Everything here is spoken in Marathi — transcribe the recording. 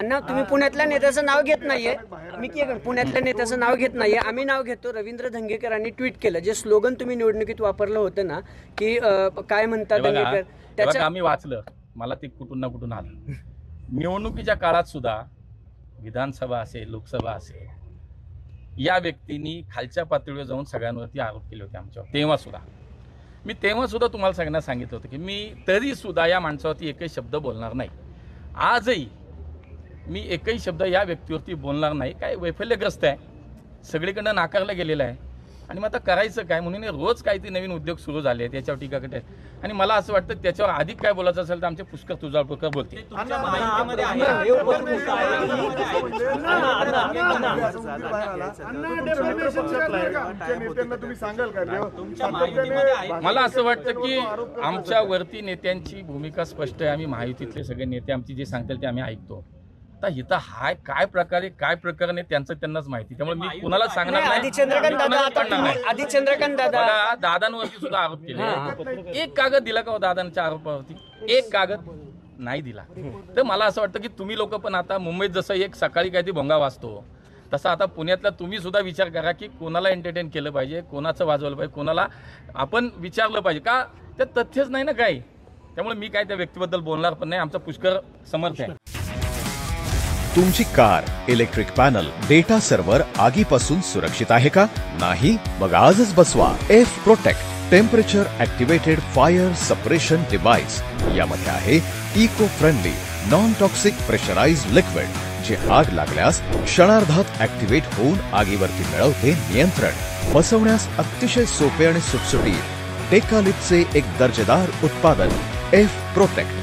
अण्णा तुम्ही पुण्यातल्या नेत्याचं नाव घेत नाहीये, मी पुण्यातल्या नेत्याचं नाव घेत नाहीये, आम्ही नाव घेतो. रवींद्र धंगेकरांनी ट्विट केलं, जे स्लोगन तुम्ही निवडणुकीत वापरलं होतं ना की काय म्हणतात धंगेकर, त्याचं आम्ही वाचलं, मला ते कुठून ना कुठून आलं. निवडणुकीच्या काळात सुद्धा विधानसभा असेल लोकसभा असेल या व्यक्तींनी खालच्या पातळीवर जाऊन सगळ्यांवरती आरोप केले होते आमच्यावर. तेव्हा सुद्धा तुम्हाला सगळ्यांना सांगितलं होतं की मी तरी सुद्धा या माणसावरती एकही शब्द बोलणार नाही. आजही मी एकही शब्द या व्यक्तीवरती बोलणार नाही. काय वैफल्यग्रस्त आहे, सगळीकडनं नाकारलं गेलेलं आहे आणि मग आता करायचं काय म्हणून रोज काहीतरी नवीन उद्योग सुरू झाले आहेत, याच्यावर टीका करत आहेत. आणि मला असं वाटतं त्याच्यावर अधिक काय बोलायचं असेल तर आमचे पुष्कर तुळजापूरकर बोलतील. मला असं वाटतं की आमच्यावरती नेत्यांची भूमिका स्पष्ट आहे. आम्ही महायुतीतले सगळे नेते आमची जे सांगतील ते आम्ही ऐकतो. इथं हाय काय प्रकारे काय प्रकरण आहे त्यांचं त्यांनाच माहिती, त्यामुळे मी कुणाला सांगणार नाही. चंद्रकांत दादा दादांवरती सुद्धा आरोप केले. एक कागद दिला का हो दादांच्या आरोपावरती? एक कागद नाही दिला. तर मला असं वाटतं की तुम्ही लोक पण आता मुंबईत जसं एक सकाळी काहीतरी भोंगा वाजतो तसं आता पुण्यातला तुम्ही सुद्धा विचार करा की कोणाला एंटरटेन केलं पाहिजे, कोणाचं वाजवलं पाहिजे, कोणाला आपण विचारलं पाहिजे का? ते तथ्यच नाही ना काही. त्यामुळे मी काय त्या व्यक्तीबद्दल बोलणार पण नाही. आमचा पुष्कर समर्थ आहे. तुमची car, electric panel, data server आगीपासून सुरक्षित आहे का? नाही? मग आजच बसवा F Protect temperature activated fire suppression device. यामध्ये आहे eco friendly non toxic pressurised liquid, जे आग लागल्यास क्षणार्धात ऍक्टिव्हेट होऊन आगीवरती मिळवते नियंत्रण. बसवण्यास अतिशय सोपे आणि सुटसुटीत टेकालिपचे एक दर्जेदार उत्पादन एफ प्रोटेक्ट.